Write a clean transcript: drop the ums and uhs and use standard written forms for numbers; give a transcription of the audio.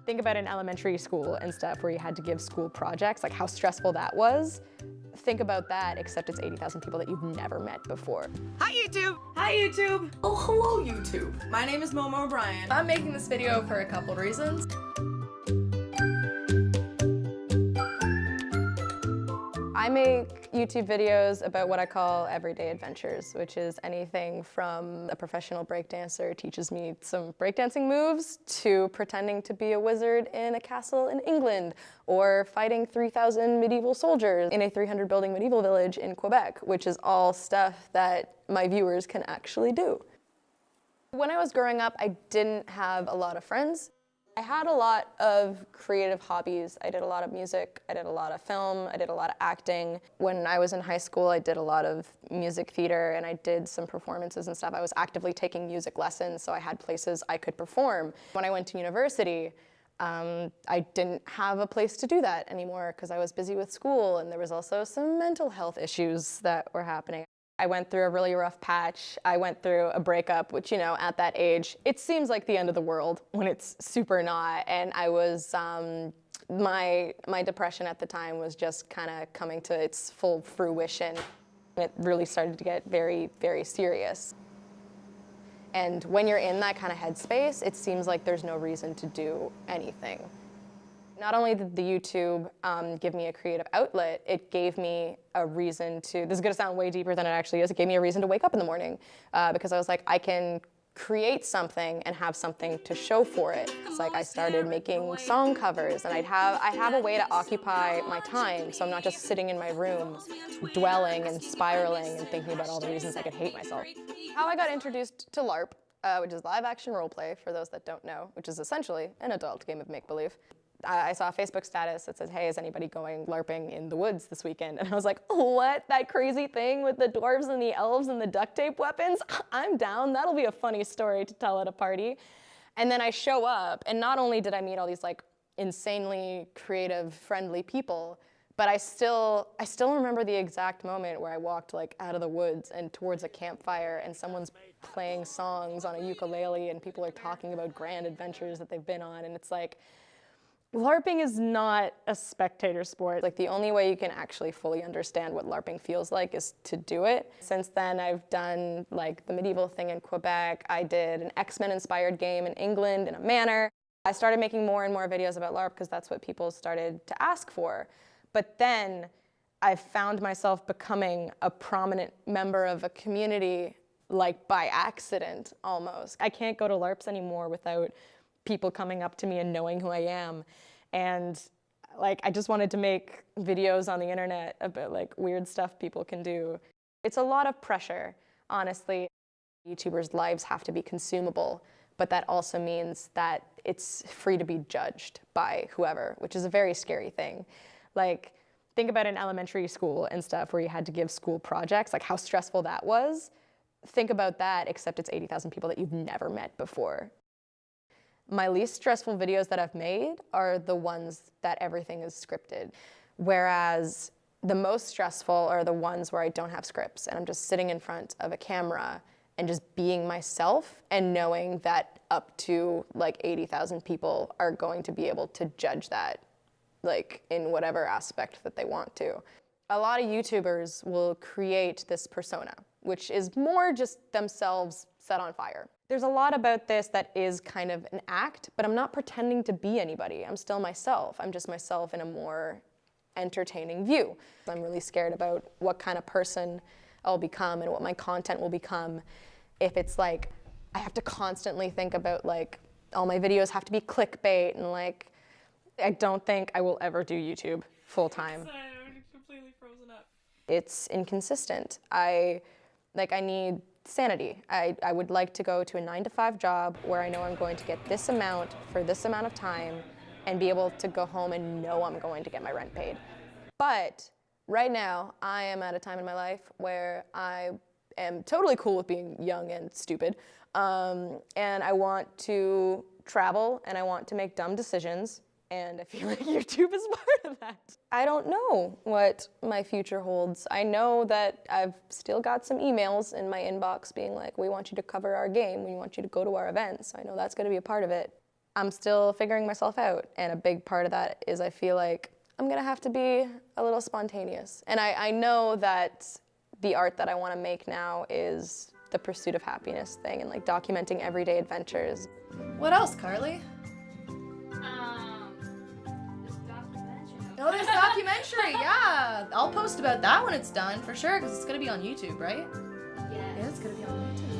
Think about in elementary school and stuff where you had to give school projects, like how stressful that was. Think about that, except it's 80,000 people that you've never met before. Hi YouTube! Hi YouTube! Oh, hello YouTube! My name is MoMo O'Brien. I'm making this video for a couple reasons. I make YouTube videos about what I call everyday adventures, which is anything from a professional breakdancer teaches me some breakdancing moves to pretending to be a wizard in a castle in England, or fighting 3,000 medieval soldiers in a 300-building medieval village in Quebec, which is all stuff that my viewers can actually do. When I was growing up, I didn't have a lot of friends. I had a lot of creative hobbies. I did a lot of music, I did a lot of film, I did a lot of acting. When I was in high school, I did a lot of music theater and I did some performances and stuff. I was actively taking music lessons, so I had places I could perform. When I went to university, I didn't have a place to do that anymore because I was busy with school, and there was also some mental health issues that were happening. I went through a really rough patch. I went through a breakup, which, you know, at that age, it seems like the end of the world when it's super not. And I was, my depression at the time was just kind of coming to its full fruition. It really started to get very, very serious. And when you're in that kind of headspace, it seems like there's no reason to do anything. Not only did the YouTube give me a creative outlet, it gave me a reason to, this is gonna sound way deeper than it actually is, it gave me a reason to wake up in the morning because I was like, I can create something and have something to show for it. It's like I started making song covers, and I have a way to occupy my time, so I'm not just sitting in my room dwelling and spiraling and thinking about all the reasons I could hate myself. How I got introduced to LARP, which is live action roleplay for those that don't know, which is essentially an adult game of make-believe. I saw a Facebook status that said, hey, is anybody going LARPing in the woods this weekend? And I was like, what? That crazy thing with the dwarves and the elves and the duct tape weapons? I'm down. That'll be a funny story to tell at a party. And then I show up, and not only did I meet all these like insanely creative, friendly people, but I still remember the exact moment where I walked like out of the woods and towards a campfire, and someone's playing songs on a ukulele and people are talking about grand adventures that they've been on, and it's like, LARPing is not a spectator sport. Like, the only way you can actually fully understand what LARPing feels like is to do it. Since then, I've done like the medieval thing in Quebec. I did an X-Men inspired game in England in a manor. I started making more and more videos about LARP because that's what people started to ask for. But then I found myself becoming a prominent member of a community, like by accident almost. I can't go to LARPs anymore without people coming up to me and knowing who I am. And like, I just wanted to make videos on the internet about like weird stuff people can do. It's a lot of pressure, honestly. YouTubers' lives have to be consumable, but that also means that it's free to be judged by whoever, which is a very scary thing. Like, think about in elementary school and stuff where you had to give school projects, like how stressful that was. Think about that, except it's 80,000 people that you've never met before. My least stressful videos that I've made are the ones that everything is scripted, whereas the most stressful are the ones where I don't have scripts and I'm just sitting in front of a camera and just being myself and knowing that up to like 80,000 people are going to be able to judge that, like in whatever aspect that they want to. A lot of YouTubers will create this persona, which is more just themselves set on fire. There's a lot about this that is kind of an act, but I'm not pretending to be anybody. I'm still myself. I'm just myself in a more entertaining view. I'm really scared about what kind of person I'll become and what my content will become if it's like, I have to constantly think about like, all my videos have to be clickbait, and like, I don't think I will ever do YouTube full time. I'm completely frozen up. It's inconsistent. I need sanity. I would like to go to a 9-to-5 job where I know I'm going to get this amount for this amount of time and be able to go home and know I'm going to get my rent paid. But right now, I am at a time in my life where I am totally cool with being young and stupid, and I want to travel and I want to make dumb decisions, and I feel like YouTube is part of that. I don't know what my future holds. I know that I've still got some emails in my inbox being like, we want you to cover our game, we want you to go to our events. I know that's gonna be a part of it. I'm still figuring myself out. And a big part of that is I feel like I'm gonna have to be a little spontaneous. And I know that the art that I wanna make now is the pursuit of happiness thing and like documenting everyday adventures. What else, Carly? This documentary. Oh, there's documentary, yeah. I'll post about that when it's done, for sure, because it's gonna be on YouTube, right? Yeah. Yeah, it's gonna be on YouTube.